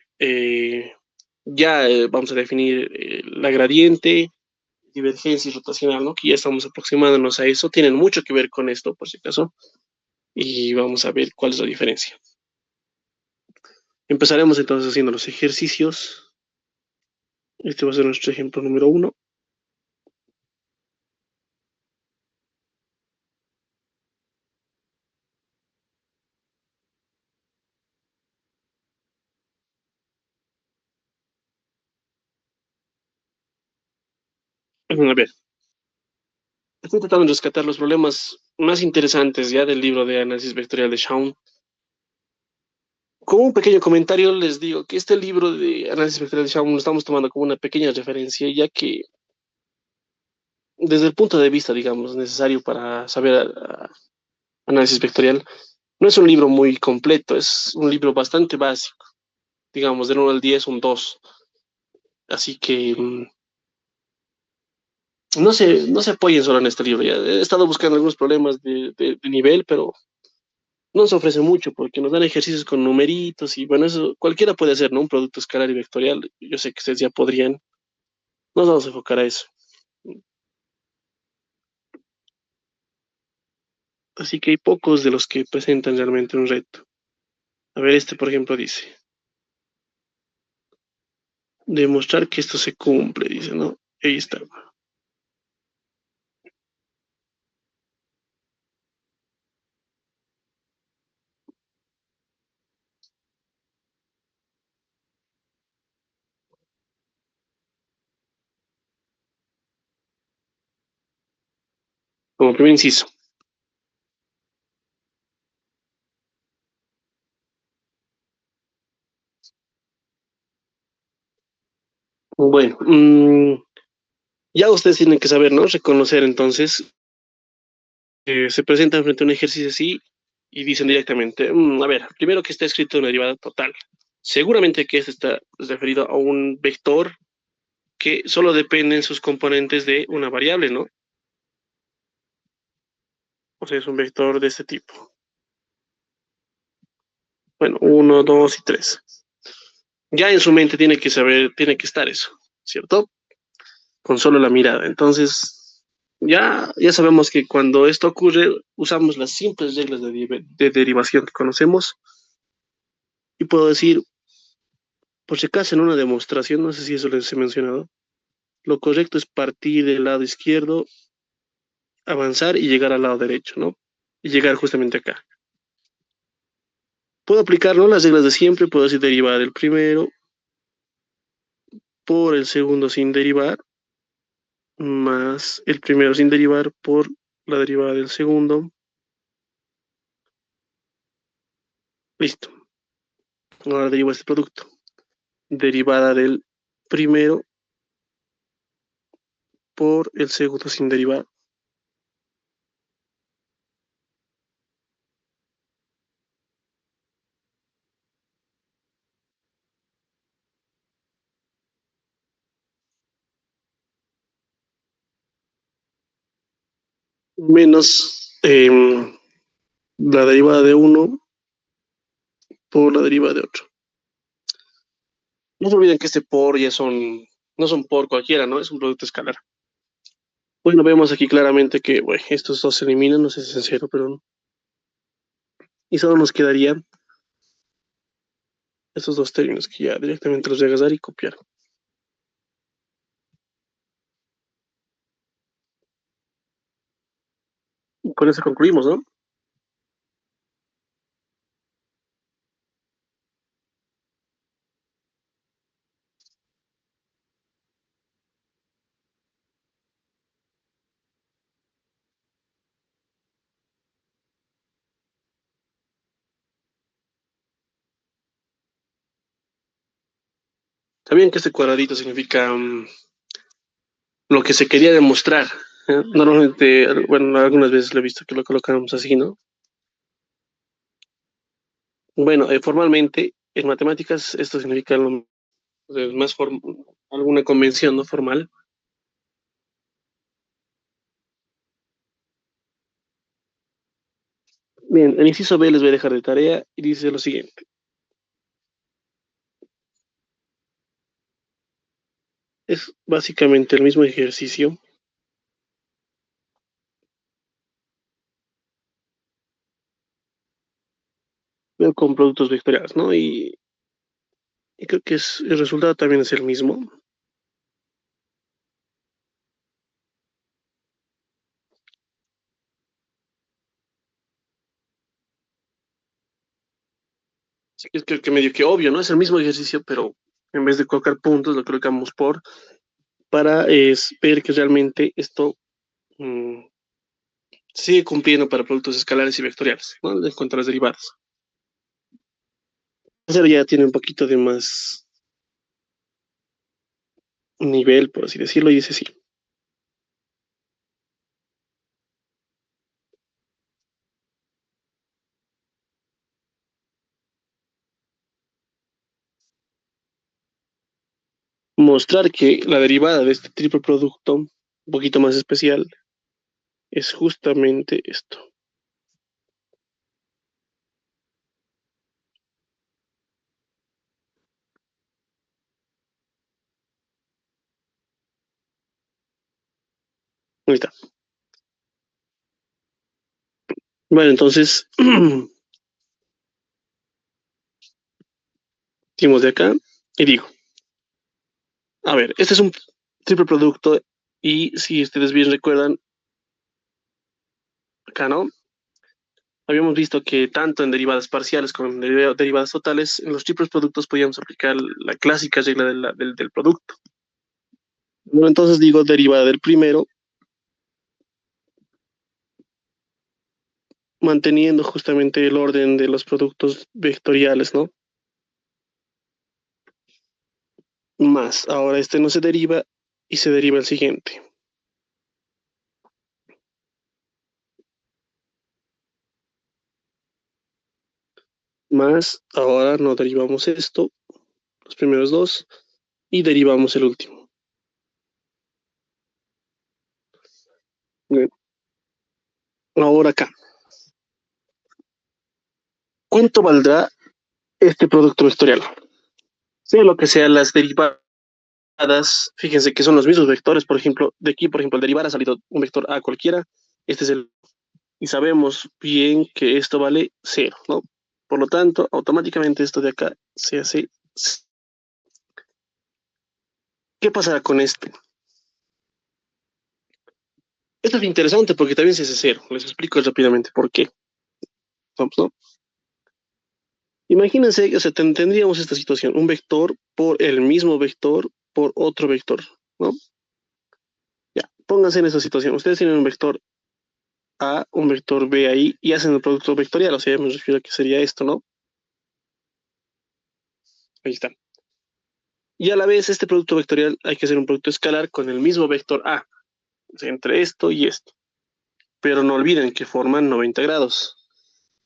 vamos a definir la gradiente, divergencia y rotacional, ¿no? Que ya estamos aproximándonos a eso. Tienen mucho que ver con esto, por si acaso. Y vamos a ver cuál es la diferencia. Empezaremos entonces haciendo los ejercicios. Este va a ser nuestro ejemplo número 1. A ver, estoy tratando de rescatar los problemas más interesantes ya del libro de análisis vectorial de Shaun. Como un pequeño comentario les digo que este libro de análisis vectorial de Shaun lo estamos tomando como una pequeña referencia, ya que desde el punto de vista, digamos, necesario para saber análisis vectorial, no es un libro muy completo, es un libro bastante básico, digamos, del 1 al 10, un 2. Así que no se apoyen solo en este libro. Ya he estado buscando algunos problemas de nivel, pero no se ofrece mucho porque nos dan ejercicios con numeritos y bueno, eso cualquiera puede hacer, ¿no? Un producto escalar y vectorial. Yo sé que ustedes ya podrían. Nos vamos a enfocar a eso. Así que hay pocos de los que presentan realmente un reto. A ver, este, por ejemplo, dice, demostrar que esto se cumple, dice, ¿no? Ahí está. Como primer inciso. Bueno, ya ustedes tienen que saber, ¿no? Reconocer entonces que se presentan frente a un ejercicio así y dicen directamente, a ver, primero que está escrito una derivada total. Seguramente que este está referido a un vector que solo dependen sus componentes de una variable, ¿no? O sea, es un vector de este tipo. Bueno, uno, 2 y 3. Ya en su mente tiene que saber, tiene que estar eso, ¿cierto? Con solo la mirada. Entonces, ya sabemos que cuando esto ocurre, usamos las simples reglas de derivación que conocemos y puedo decir, por si acaso en una demostración, no sé si eso les he mencionado, lo correcto es partir del lado izquierdo, avanzar y llegar al lado derecho, ¿no? Y llegar justamente acá. Puedo aplicar, ¿no? Las reglas de siempre, puedo decir derivada del primero por el segundo sin derivar, más el primero sin derivar por la derivada del segundo. Listo. Ahora derivo este producto. Derivada del primero por el segundo sin derivar. Menos la derivada de uno por la derivada de otro. No se olviden que este por ya no son por cualquiera, ¿no? Es un producto escalar. Bueno, vemos aquí claramente que, bueno, estos dos se eliminan, no sé si es sincero, pero no. Y solo nos quedarían estos dos términos que ya directamente los voy a agarrar y copiar. Y con eso concluimos, ¿no? Sabían que este cuadradito significa lo que se quería demostrar. Normalmente, bueno, algunas veces lo he visto que lo colocamos así, ¿no? Bueno, formalmente, en matemáticas esto significa o sea, más alguna convención no formal. Bien, el inciso B les voy a dejar de tarea y dice lo siguiente. Es básicamente el mismo ejercicio, pero con productos vectoriales, ¿no? Y creo que el resultado también es el mismo. Sí, es que medio que obvio, ¿no? Es el mismo ejercicio, pero en vez de colocar puntos, lo colocamos para ver que realmente esto mm, sigue cumpliendo para productos escalares y vectoriales, ¿no? En cuanto a las derivadas. Eso ya tiene un poquito de más nivel, por así decirlo, y dice sí. Mostrar que la derivada de este triple producto, un poquito más especial, es justamente esto. Ahí está. Bueno, entonces, seguimos de acá y digo, a ver, este es un triple producto y si ustedes bien recuerdan, acá, ¿no? Habíamos visto que tanto en derivadas parciales como en derivadas totales, en los triples productos podíamos aplicar la clásica regla del producto. Bueno, entonces digo derivada del primero, manteniendo justamente el orden de los productos vectoriales, ¿no? Más, ahora este no se deriva y se deriva el siguiente. Más, ahora no derivamos esto, los primeros dos, y derivamos el último. Bien, ahora acá. ¿Cuánto valdrá este producto vectorial? Sea lo que sean las derivadas, fíjense que son los mismos vectores, por ejemplo, de aquí, por ejemplo, el derivar ha salido un vector A cualquiera, este es el, y sabemos bien que esto vale cero, ¿no? Por lo tanto, automáticamente esto de acá se hace. ¿Qué pasará con este? Esto es interesante porque también se hace cero. Les explico rápidamente por qué. Vamos, ¿no? Imagínense, o sea, tendríamos esta situación, un vector por el mismo vector por otro vector, ¿no? Ya, pónganse en esa situación. Ustedes tienen un vector A, un vector B ahí y hacen el producto vectorial, o sea, me refiero a que sería esto, ¿no? Ahí está. Y a la vez, este producto vectorial hay que hacer un producto escalar con el mismo vector A, o sea, entre esto y esto. Pero no olviden que forman 90 grados.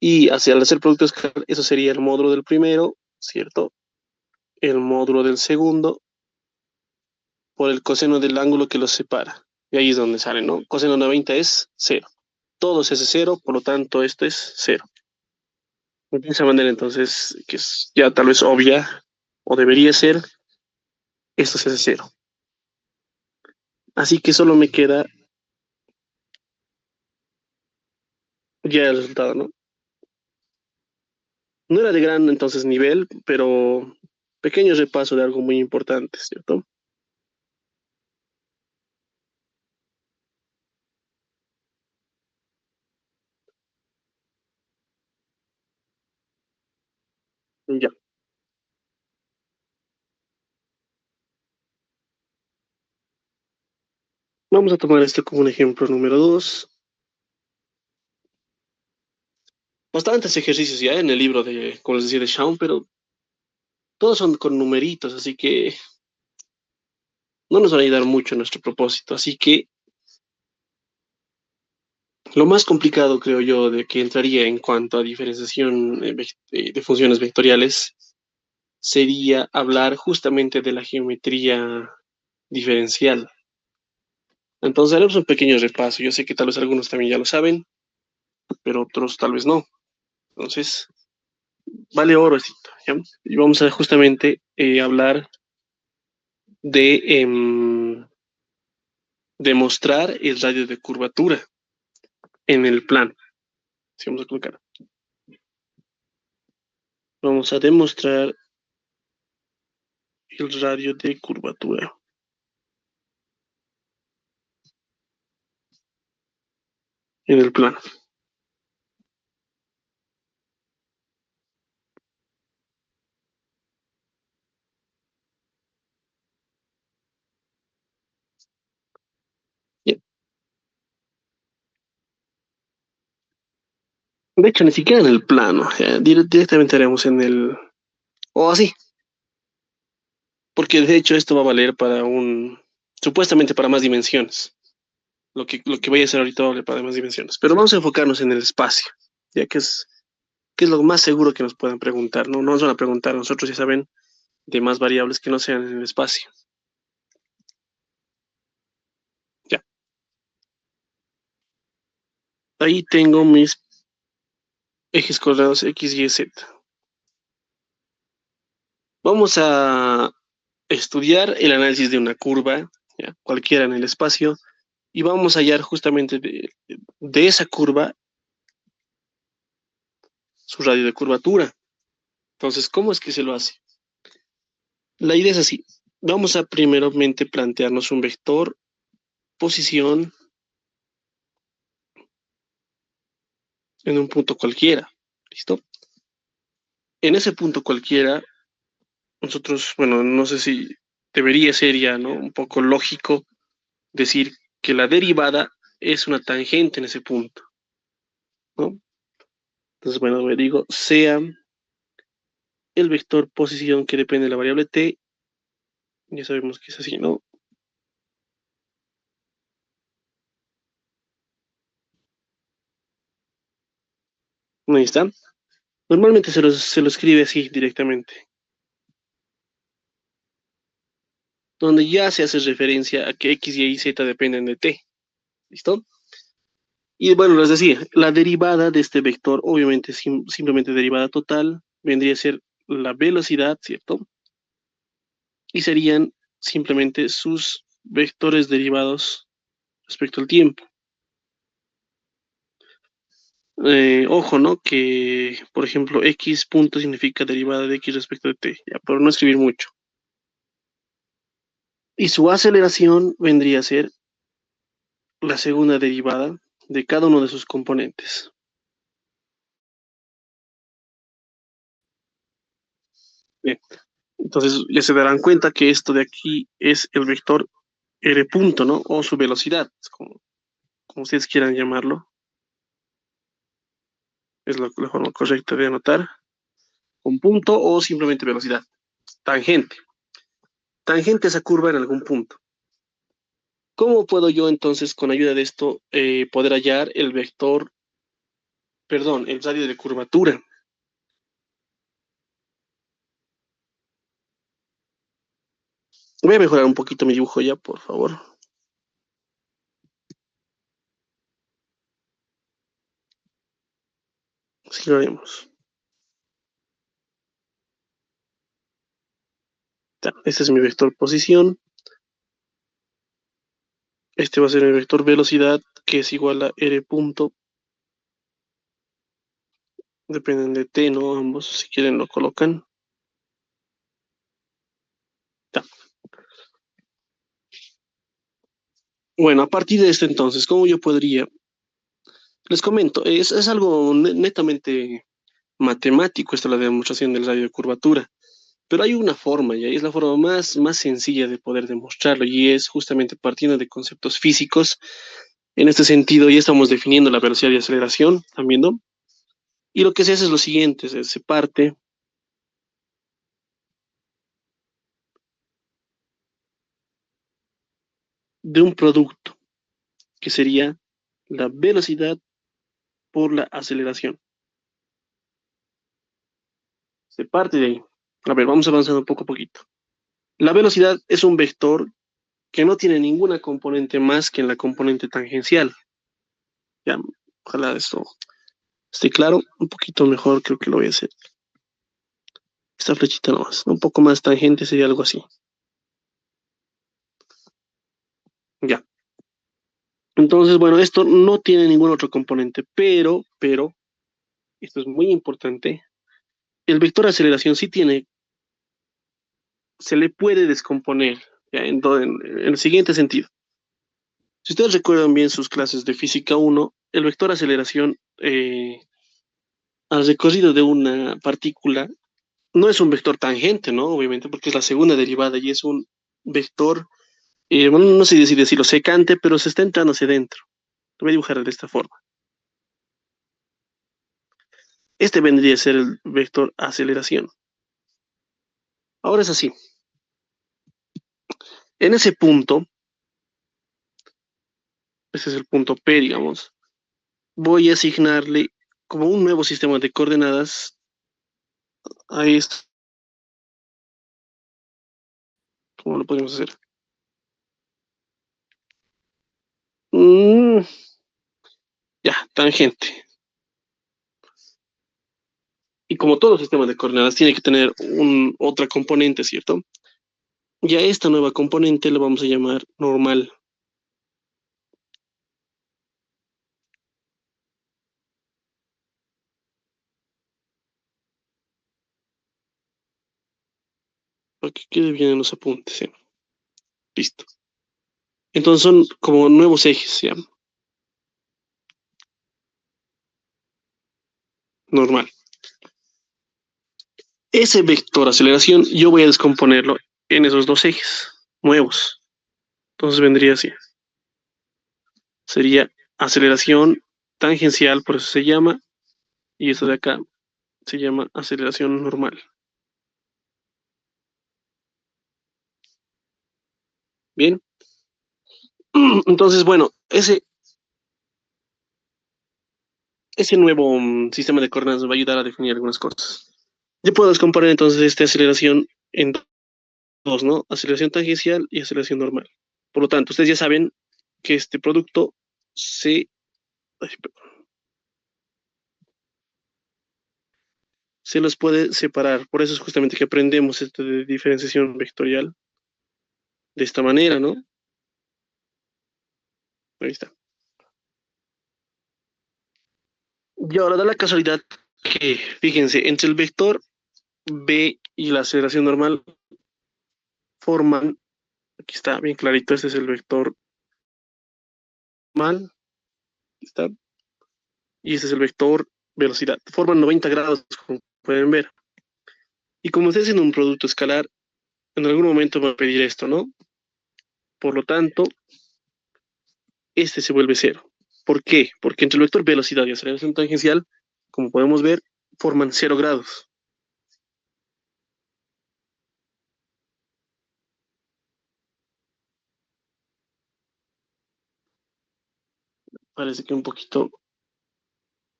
Y hacia al hacer producto escalar, eso sería el módulo del primero, ¿cierto? El módulo del segundo por el coseno del ángulo que los separa. Y ahí es donde sale, ¿no? Coseno 90 es cero. Todo es ese cero, por lo tanto, esto es cero. De esa manera, entonces, que es ya tal vez obvia, o debería ser, esto es ese cero. Así que solo me queda ya el resultado, ¿no? No era de gran entonces nivel, pero pequeño repaso de algo muy importante, ¿cierto? Ya. Vamos a tomar esto como un ejemplo número 2. Bastantes ejercicios ya en el libro de, como les decía, de Shaun, pero todos son con numeritos, así que no nos van a ayudar mucho en nuestro propósito. Así que Lo más complicado, creo yo, de que entraría en cuanto a diferenciación de funciones vectoriales sería hablar justamente de la geometría diferencial. Entonces haremos un pequeño repaso. Yo sé que tal vez algunos también ya lo saben, pero otros tal vez no. Entonces, vale oro esto, ¿ya? Y vamos a justamente hablar de demostrar el radio de curvatura en el plano. Si vamos a colocar. Vamos a demostrar el radio de curvatura en el plano. Ya. De hecho, ni siquiera en el plano, ya, directamente haremos en el... O así, porque de hecho esto va a valer para un... Supuestamente para más dimensiones. Lo que voy a hacer ahorita va a valer para más dimensiones. Pero vamos a enfocarnos en el espacio, ya que es lo más seguro que nos puedan preguntar, ¿no? No nos van a preguntar, nosotros ya saben, de más variables que no sean en el espacio. Ya. Ahí tengo mis ejes coordenados X, Y, Z. Vamos a estudiar el análisis de una curva, ¿ya? Cualquiera en el espacio, y vamos a hallar justamente de esa curva su radio de curvatura. Entonces, ¿cómo es que se lo hace? La idea es así. Vamos a primeramente plantearnos un vector, posición en un punto cualquiera. ¿Listo? En ese punto cualquiera, nosotros, bueno, no sé si debería ser ya, ¿no? Un poco lógico decir que la derivada es una tangente en ese punto, ¿no? Entonces, bueno, me digo, sea el vector posición que depende de la variable t, ya sabemos que es así, ¿no? Ahí está. Normalmente se lo escribe así directamente, donde ya se hace referencia a que x, y z dependen de t, ¿listo? Y bueno, les decía, la derivada de este vector, obviamente simplemente derivada total, vendría a ser la velocidad, ¿cierto? Y serían simplemente sus vectores derivados respecto al tiempo. Ojo, ¿no? Que, por ejemplo, x punto significa derivada de x respecto de t, ya, por no escribir mucho. Y su aceleración vendría a ser la segunda derivada de cada uno de sus componentes. Bien, entonces ya se darán cuenta que esto de aquí es el vector r punto, ¿no? O su velocidad, como ustedes quieran llamarlo, es la forma correcta de anotar, con punto o simplemente velocidad. Tangente. Tangente a esa curva en algún punto. ¿Cómo puedo yo entonces, con ayuda de esto, poder hallar el vector, perdón, el radio de curvatura? Voy a mejorar un poquito mi dibujo ya, por favor. Así lo haremos. Ya, este es mi vector posición. Este va a ser mi vector velocidad, que es igual a r punto. Dependen de t, ¿no? Ambos, si quieren, lo colocan. Ya. Bueno, a partir de esto entonces, ¿cómo yo podría? Les comento, es algo netamente matemático, esta es la demostración del radio de curvatura. Pero hay una forma, y es la forma más sencilla de poder demostrarlo, y es justamente partiendo de conceptos físicos. En este sentido, ya estamos definiendo la velocidad y aceleración, ¿están viendo? Y lo que se hace es lo siguiente, se parte de un producto, que sería la velocidad por la aceleración. Se parte de ahí. A ver, vamos avanzando poco a poquito. La velocidad es un vector que no tiene ninguna componente más que en la componente tangencial. Ya, ojalá esto esté claro. Un poquito mejor creo que lo voy a hacer. Esta flechita nomás. Un poco más tangente sería algo así. Ya. Entonces, bueno, esto no tiene ningún otro componente, pero, esto es muy importante. El vector de aceleración sí tiene, se le puede descomponer, ¿ya? En el siguiente sentido. Si ustedes recuerdan bien sus clases de física uno, el vector de aceleración al recorrido de una partícula no es un vector tangente, ¿no? Obviamente, porque es la segunda derivada y es un vector, bueno, no sé si decirlo secante, pero se está entrando hacia adentro. Lo voy a dibujar de esta forma. Este vendría a ser el vector aceleración. Ahora es así. En ese punto, ese es el punto P, digamos, voy a asignarle como un nuevo sistema de coordenadas a esto. ¿Cómo lo podemos hacer? Mm, ya, tangente. Y como todo sistema de coordenadas tiene que tener otra componente, ¿cierto? Ya esta nueva componente la vamos a llamar normal. Para que quede bien en los apuntes, ¿sí? Listo. Entonces son como nuevos ejes, ¿ya? Normal. Ese vector aceleración yo voy a descomponerlo en esos dos ejes nuevos. Entonces vendría así. Sería aceleración tangencial, por eso se llama, y esto de acá se llama aceleración normal. Bien. Entonces, bueno, ese nuevo sistema de coordenadas nos va a ayudar a definir algunas cosas. Yo puedo descomponer entonces esta aceleración en dos, ¿no? Aceleración tangencial y aceleración normal. Por lo tanto, ustedes ya saben que este producto ay, se los puede separar. Por eso es justamente que aprendemos esto de diferenciación vectorial de esta manera, ¿no? Ahí está. Y ahora da la casualidad que, fíjense, entre el vector B y la aceleración normal forman, aquí está bien clarito, este es el vector normal, está, y este es el vector velocidad. Forman 90 grados, como pueden ver. Y como estoy haciendo un producto escalar, en algún momento va a pedir esto, ¿no? Por lo tanto, este se vuelve cero. ¿Por qué? Porque entre el vector velocidad y aceleración tangencial, como podemos ver, forman 0 grados. Parece que un poquito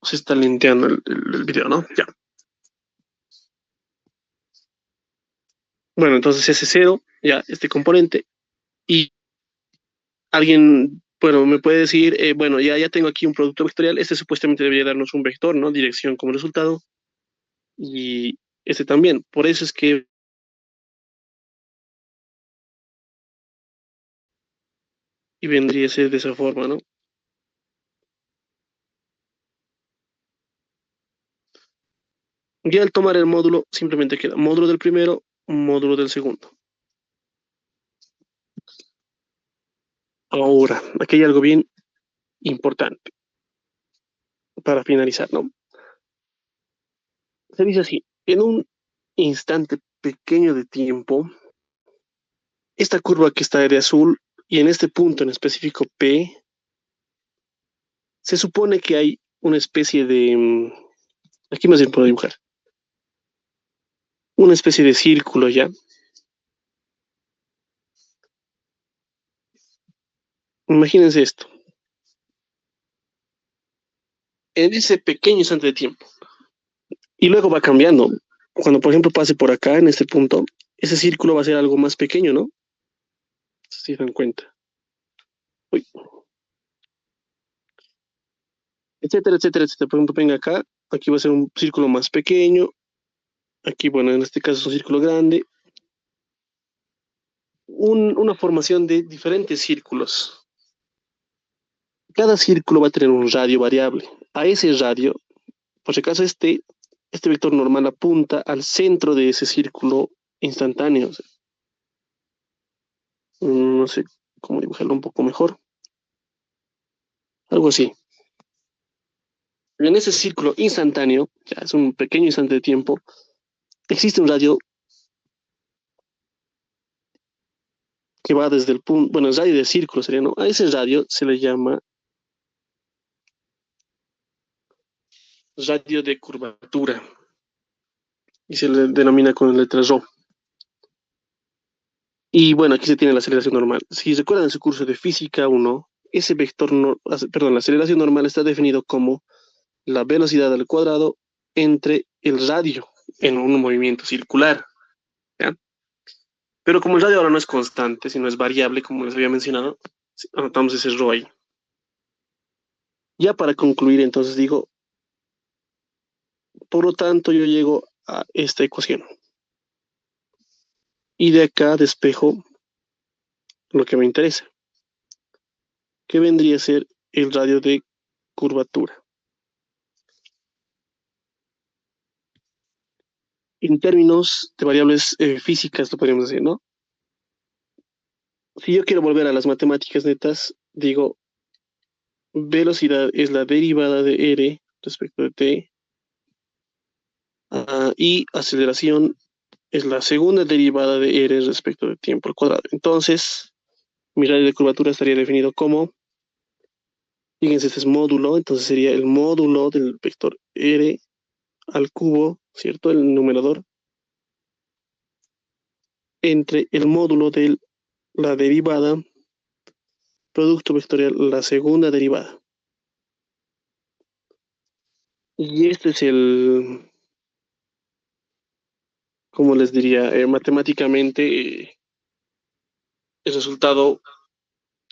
se está lenteando el video, ¿no? Ya. Bueno, entonces ese cero, ya, este componente, y alguien, bueno, me puede decir, bueno, ya tengo aquí un producto vectorial, este supuestamente debería darnos un vector, ¿no? Dirección como resultado, y este también. Por eso es que, y vendría a ser de esa forma, ¿no? Y al tomar el módulo, simplemente queda módulo del primero, módulo del segundo. Ahora, aquí hay algo bien importante para finalizar, ¿no? Se dice así, en un instante pequeño de tiempo, esta curva que está de azul y en este punto en específico P, se supone que hay una especie de, aquí más bien puedo dibujar, una especie de círculo ya. Imagínense esto. en ese pequeño instante de tiempo. Y luego va cambiando. Cuando, por ejemplo, pase por acá, en este punto, ese círculo va a ser algo más pequeño, ¿no? Si se dan cuenta. Uy, etcétera, etcétera, etcétera. Por ejemplo, venga acá, aquí va a ser un círculo más pequeño, aquí, bueno, en este caso es un círculo grande, una formación de diferentes círculos. Cada círculo va a tener un radio variable. A ese radio, por si acaso este vector normal apunta al centro de ese círculo instantáneo. O sea, no sé cómo dibujarlo un poco mejor. Algo así. En ese círculo instantáneo, ya es un pequeño instante de tiempo, existe un radio que va desde el punto, bueno, el radio de círculo sería, ¿no? A ese radio se le llama radio de curvatura y se le denomina con letras ρ. Y bueno, aquí se tiene la aceleración normal. Si recuerdan su curso de física 1, ese vector, no, perdón, la aceleración normal está definido como la velocidad al cuadrado entre el radio en un movimiento circular, ¿ya? Pero como el radio ahora no es constante, sino es variable, como les había mencionado, anotamos ese ρ ahí. Ya para concluir, entonces digo, por lo tanto, yo llego a esta ecuación. Y de acá despejo lo que me interesa, que vendría a ser el radio de curvatura. En términos de variables físicas, lo podríamos decir, ¿no? Si yo quiero volver a las matemáticas netas, digo, velocidad es la derivada de r respecto de t, y aceleración es la segunda derivada de r respecto de tiempo al cuadrado. Entonces, mi radio de curvatura estaría definido como, fíjense, este es módulo, entonces sería el módulo del vector r al cubo, ¿cierto? El numerador, entre el módulo de la derivada, producto vectorial, la segunda derivada. Y este es como les diría, matemáticamente, el resultado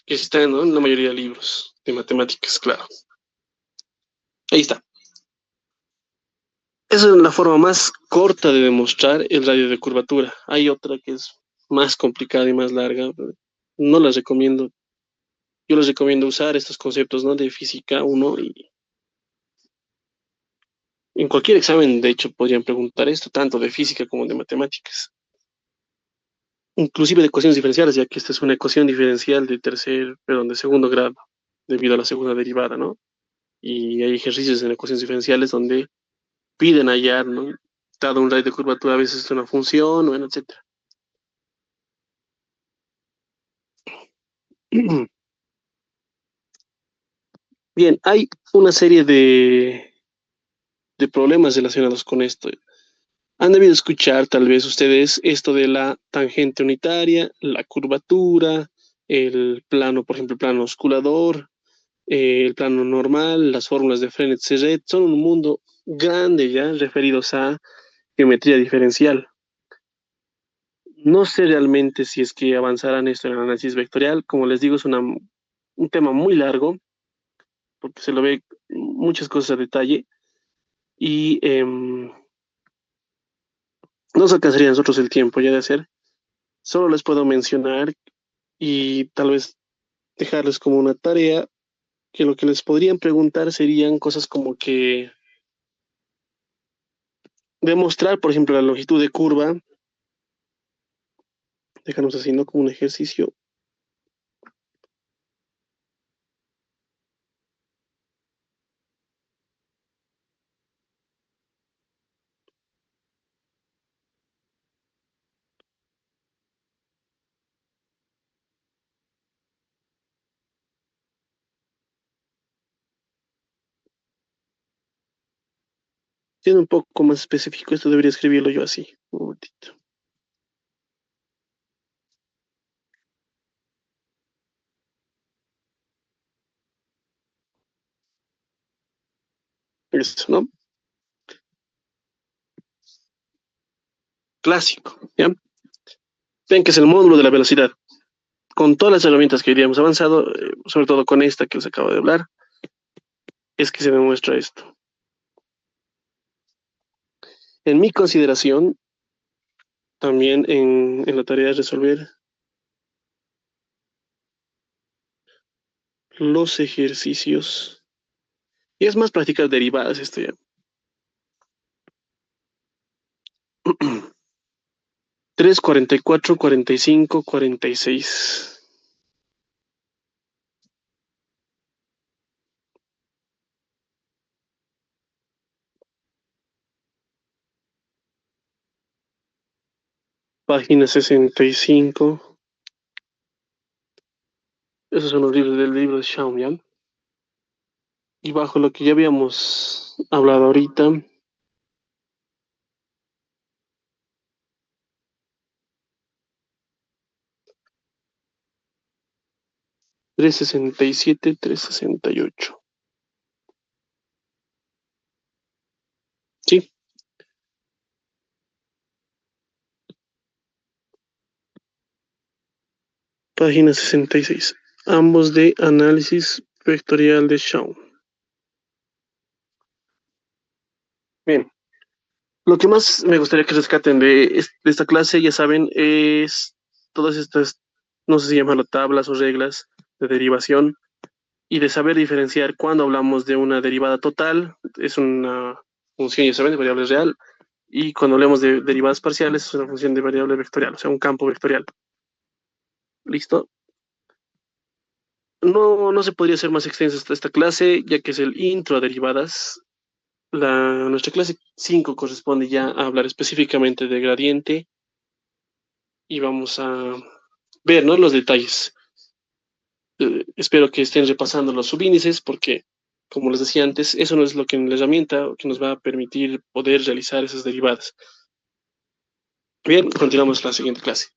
que está, ¿no?, en la mayoría de libros de matemáticas, claro. Ahí está. Esa es la forma más corta de demostrar el radio de curvatura. Hay otra que es más complicada y más larga. No las recomiendo. Yo les recomiendo usar estos conceptos, ¿no?, de física 1 y en cualquier examen, de hecho, podrían preguntar esto, tanto de física como de matemáticas. Inclusive de ecuaciones diferenciales, ya que esta es una ecuación diferencial de perdón, de segundo grado, debido a la segunda derivada, ¿no? Y hay ejercicios en ecuaciones diferenciales donde piden hallar, ¿no?, dado un radio de curvatura, a veces es una función, bueno, etcétera. Bien, hay una serie de problemas relacionados con esto. Han debido escuchar tal vez ustedes esto de la tangente unitaria, la curvatura, el plano, por ejemplo, el plano osculador, el plano normal, las fórmulas de Frenet-Serret, son un mundo grande ya referidos a geometría diferencial. No sé realmente si es que avanzarán esto en el análisis vectorial. Como les digo, es un tema muy largo porque se lo ve muchas cosas a detalle y no nos alcanzaría a nosotros el tiempo ya de hacer. Solo les puedo mencionar y tal vez dejarles como una tarea que lo que les podrían preguntar serían cosas como que demostrar, por ejemplo, la longitud de curva. Déjanos haciendo como un ejercicio. Siendo un poco más específico, esto debería escribirlo yo así. Un momentito. Eso, ¿no? Clásico, ¿ya? Ven que es el módulo de la velocidad. Con todas las herramientas que hoy día hemos avanzado, sobre todo con esta que os acabo de hablar, es que se demuestra esto. En mi consideración, también en la tarea de resolver los ejercicios. Y es más practicar derivadas esto ya. 3, 44, 45, 46. Página 65. Esos son los libros del libro de Xiaomian. Y bajo lo que ya habíamos hablado ahorita, 367, 368. Sí, página 66. Ambos de análisis vectorial de Xiaomi. Bien, lo que más me gustaría que rescaten de esta clase, ya saben, es todas estas, no sé si llamarlo tablas o reglas de derivación y de saber diferenciar cuando hablamos de una derivada total, es una función, ya saben, de variable real, y cuando hablemos de derivadas parciales, es una función de variable vectorial, o sea, un campo vectorial. ¿Listo? No se podría hacer más extensa esta clase, ya que es el intro a derivadas. Nuestra clase 5 corresponde ya a hablar específicamente de gradiente y vamos a ver, ¿no?, los detalles. Espero que estén repasando los subíndices porque, como les decía antes, eso no es lo que la herramienta que nos va a permitir poder realizar esas derivadas. Bien, continuamos la siguiente clase.